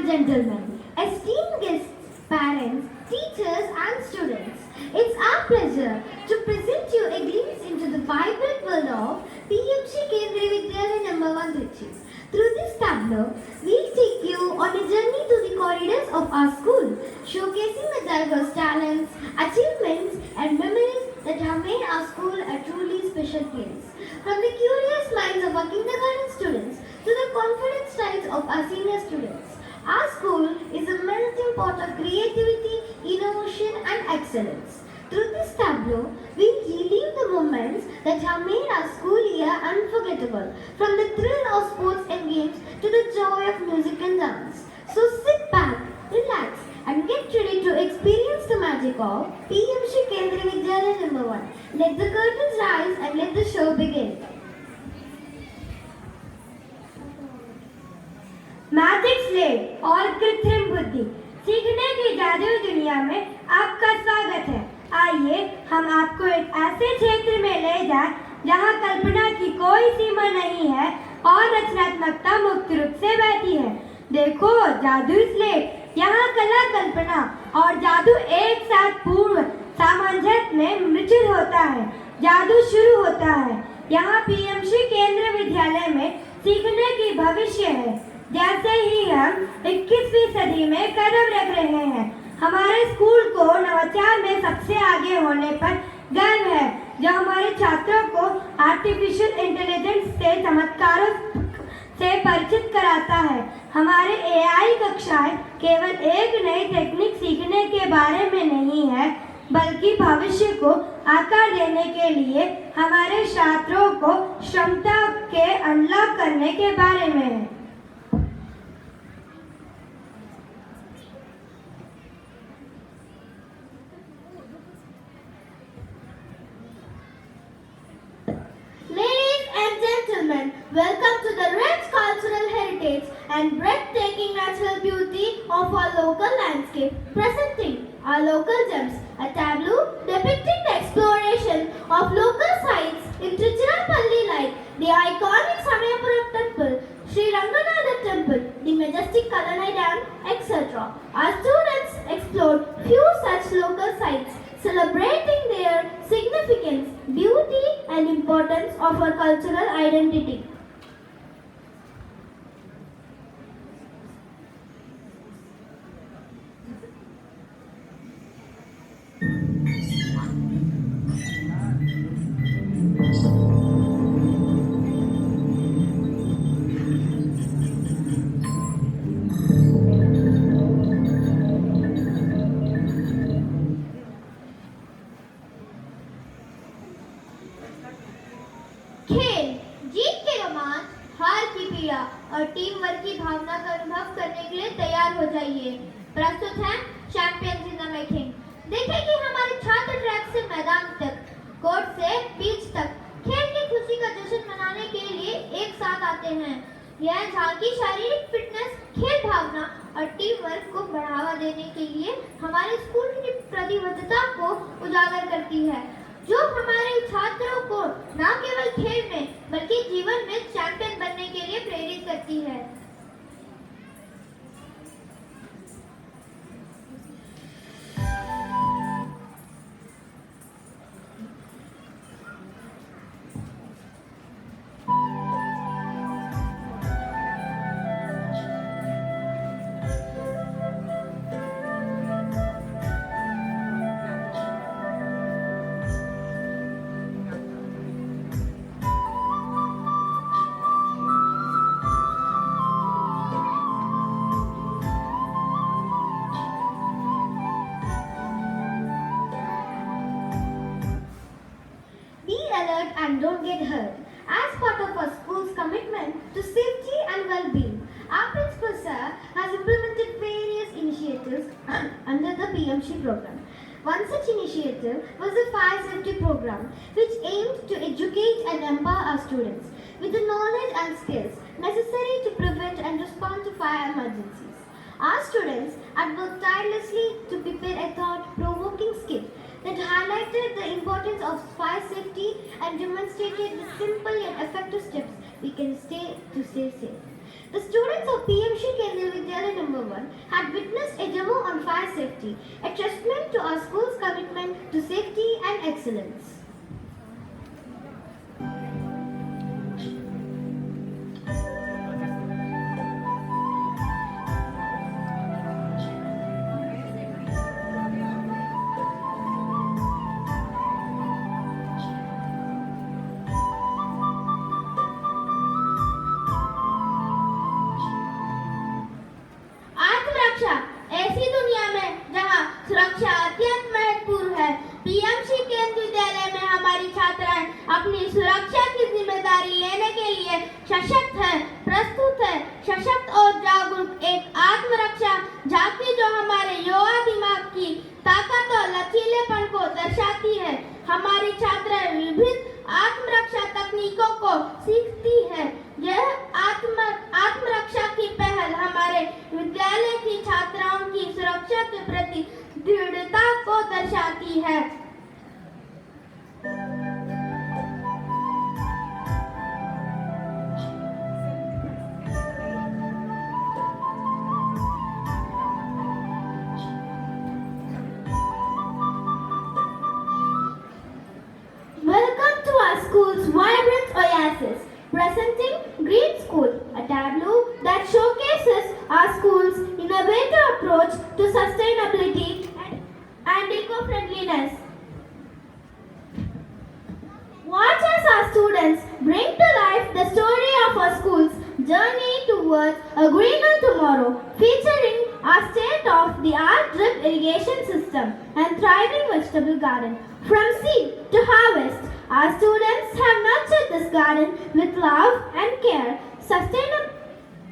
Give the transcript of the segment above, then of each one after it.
gentlemen, esteemed guests, parents, teachers and students, it's our pleasure to present you a glimpse into the vibrant world of PMC Kendriya Vidyalaya number 1 Trichy. Through this tableau, we'll take you on a journey to the corridors of our school, showcasing the diverse talents, achievements and memories that have made our school a truly special place. From the curious minds of our kindergarten students to the confident styles of our senior students, our school is a melting pot of creativity, innovation and excellence. Through this tableau, we relive the moments that have made our school year unforgettable, from the thrill of sports and games to the joy of music and dance. So sit back, relax and get ready to experience the magic of PMC Kendriya Vidyalaya number 1. Let the curtains rise and let the show begin. Magic slate और कृत्रिम बुद्धि सीखने की जादुई दुनिया में आपका स्वागत है। आइए हम आपको एक ऐसे क्षेत्र में ले जाएं जहां कल्पना की कोई सीमा नहीं है और रचनात्मकता मुक्त रूप से बहती है। देखो जादुई स्लेट, यहाँ कला, कल्पना और जादू एक साथ पूर्ण सामंजस्य में मिश्रित होता है। जादू शुरू होता है। यहाँ पीएमसी केंद्रीय विद्यालय में सीखने की भविष्य है। जैसे ही हम 21वीं सदी में कदम रख रहे हैं, हमारे स्कूल को नवाचार में सबसे आगे होने पर गर्व है, जो हमारे छात्रों को आर्टिफिशियल इंटेलिजेंस से चमत्कारों से परिचित कराता है। हमारे एआई कक्षाएं केवल एक नई तकनीक सीखने के बारे में नहीं है, बल्कि भविष्य को आकार देने के लिए हमारे छात्रों को क्षमता के अनलॉक करने के बारे में है। Welcome to the rich cultural heritage and breathtaking natural beauty of our local landscape, presenting our local gems, a tableau depicting the exploration of local sites in Tiruchirappalli like the iconic Samayapuram temple, Sri Ranganatha temple, the majestic Kalanai dam, etc. Our students explored few such local sites, celebrating their significance, beauty and importance of our cultural identity. और team work की भावना का अनुभव करने के लिए तैयार हो जाइए। प्रस्तुत है चैंपियंस इन द मेकिंग। देखें कि हमारे छात्र ट्रैक से मैदान तक, कोर्ट से पिच तक खेल की खुशी का जश्न मनाने के लिए एक साथ आते हैं। यह झांकी शारीरिक फिटनेस, खेल भावना और टीम वर्क को बढ़ावा देने के लिए हमारे स्कूल की प्रतिबद्धता को उजागर करती है, जो हमारे छात्रों को न केवल खेल में बल्कि जीवन में चैंपियन बनने के लिए प्रेरित करती है। And don't get hurt. As part of our school's commitment to safety and well-being, our principal sir has implemented various initiatives under the PMC program. One such initiative was the fire safety program, which aimed to educate and empower our students with the knowledge and skills necessary to prevent and respond to fire emergencies. Our students had worked tirelessly to prepare a thought-provoking skit that highlighted the importance of fire safety and demonstrated the simple yet effective steps we can take to stay safe. The students of PMC Kendriya Vidyalaya Vidyalaya number 1 had witnessed a demo on fire safety, a testament to our school's commitment to safety and excellence. आत्मरक्षा ऐसी दुनिया में जहां सुरक्षा अत्यंत महत्वपूर्ण है। PMC केंद्रीय विद्यालय में हमारी छात्राएं अपनी सुरक्षा की जिम्मेदारी लेने के लिए सशक्त है, प्रस्तुत है। सशक्त और जागरूक एक आत्मरक्षा झांकी जो हमारे युवा दिमाग की ताकत और लचीलेपन को दर्शाती है। हमारी छात्राएं विभिन्न आत्मरक्षा तकनीकों को सीखती है। यह आत्मरक्षा की पहल हमारे विद्यालय की छात्राओं की सुरक्षा के प्रति दृढ़ता को दर्शाती है। Welcome to our school's vibrant oasis, presenting Green School, a tableau that showcases our school's innovative approach to sustainability and eco-friendliness. Watch as our students bring to life the story of our school's journey towards a greener tomorrow, featuring our state-of-the-art drip irrigation system and thriving vegetable garden. From seed to harvest, our students have nurtured this garden with love and care,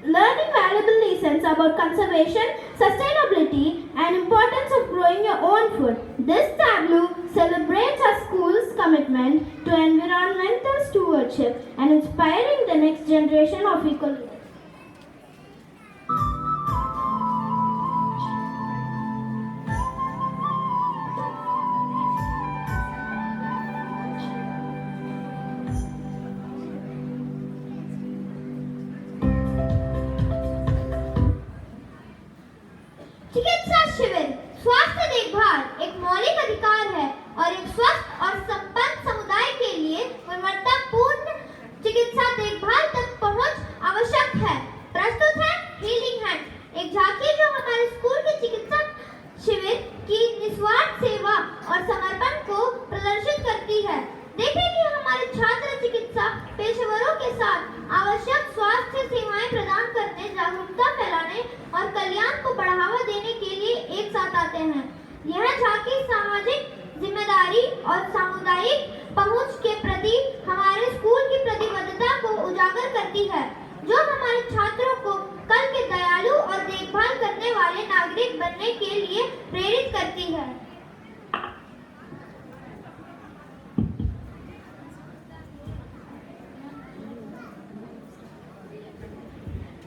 learning valuable lessons about conservation, sustainability, and importance of growing your own food. This tableau celebrates our school's commitment to environmental stewardship and inspiring the next generation of eco-leaders. चिकित्सा शिविर स्वास्थ्य देखभाल एक मौलिक अधिकार है और एक स्वस्थ और संपन्न समुदाय के लिए गुणवत्तापूर्ण चिकित्सा देखभाल तक पहुंच आवश्यक है। प्रस्तुत है हीलिंग हैंड, एक झांकी जो हमारे स्कूल के चिकित्सा शिविर की निस्वार्थ सेवा और समर्पण को प्रदर्शित करती है। देखें कि हमारे छात्र चिकित्सा पेशेवरों के साथ आवश्यक स्वास्थ्य सेवाएं प्रदान करने, जागरूकता फैलाने और कल्याण को बढ़ावा देने के लिए एक साथ आते हैं। यह झांकी सामाजिक जिम्मेदारी और सामुदायिक पहुंच के प्रति हमारे स्कूल की प्रतिबद्धता को उजागर करती है, जो हमारे छात्रों को कल के दयालु और देखभाल करने वाले नागरिक बनने के लिए प्रेरित करती है।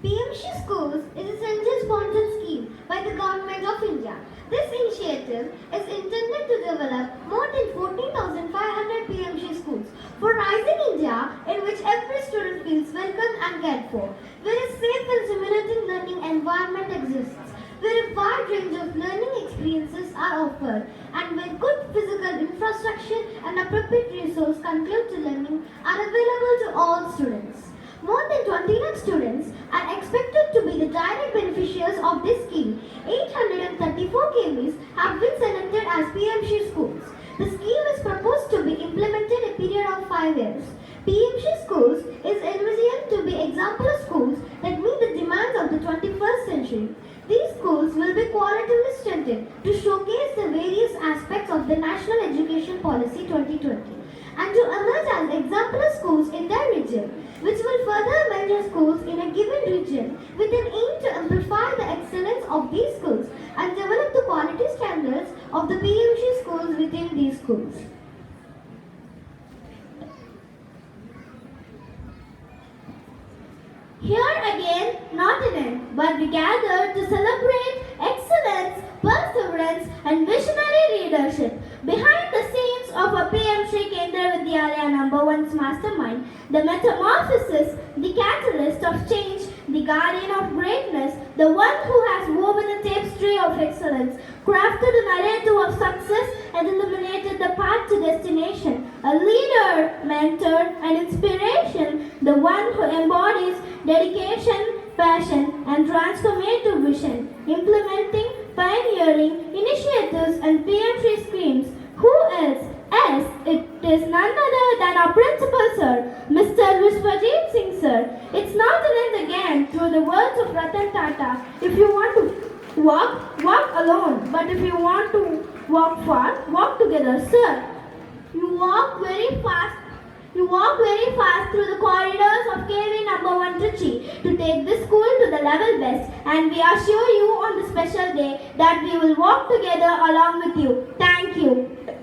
PMC Schools is a central-sponsored scheme by the Government of India. This initiative is intended to develop more than 14,500 PMC schools for rising India in which every student feels welcome and cared for, where a safe and stimulating learning environment exists, where a wide range of learning experiences are offered, and where good physical infrastructure and appropriate resource conducive to learning are available to all students. More than 20 lakh students are expected to be the direct beneficiaries of this scheme. 834 KVs have been selected as PMC schools. The scheme is proposed to be implemented in a period of 5 years. PMC schools is envisioned to be example schools that meet the demands of the 21st century. These schools will be qualitatively strengthened to showcase the various aspects of the National Education Policy 2020 and to emerge as exemplar schools in their region, which will further measure schools in a given region with an aim to amplify the excellence of these schools and develop the quality standards of the PMC schools within these schools. Here again, not an end, but we gather to celebrate excellence, perseverance, and visionary leadership. Behind the scenes of a PMC Kendra Vidyalaya number 1's mastermind, the metamorphosis, the catalyst of change, the guardian of greatness, the one who of excellence, crafted a narrative of success, and illuminated the path to destination. A leader, mentor, and inspiration, the one who embodies dedication, passion, and transformative vision, implementing pioneering initiatives and PMC schemes. Who else? Yes, it is none other than our principal sir, Mr. Vishwajit Singh sir. It's now to end again through the words of Ratan Tata. If you want to walk, walk alone. But if you want to walk far, walk together, sir. You walk very fast. You walk very fast through the corridors of KV number 1 Trichy to take this school to the level best, and we assure you on the special day that we will walk together along with you. Thank you.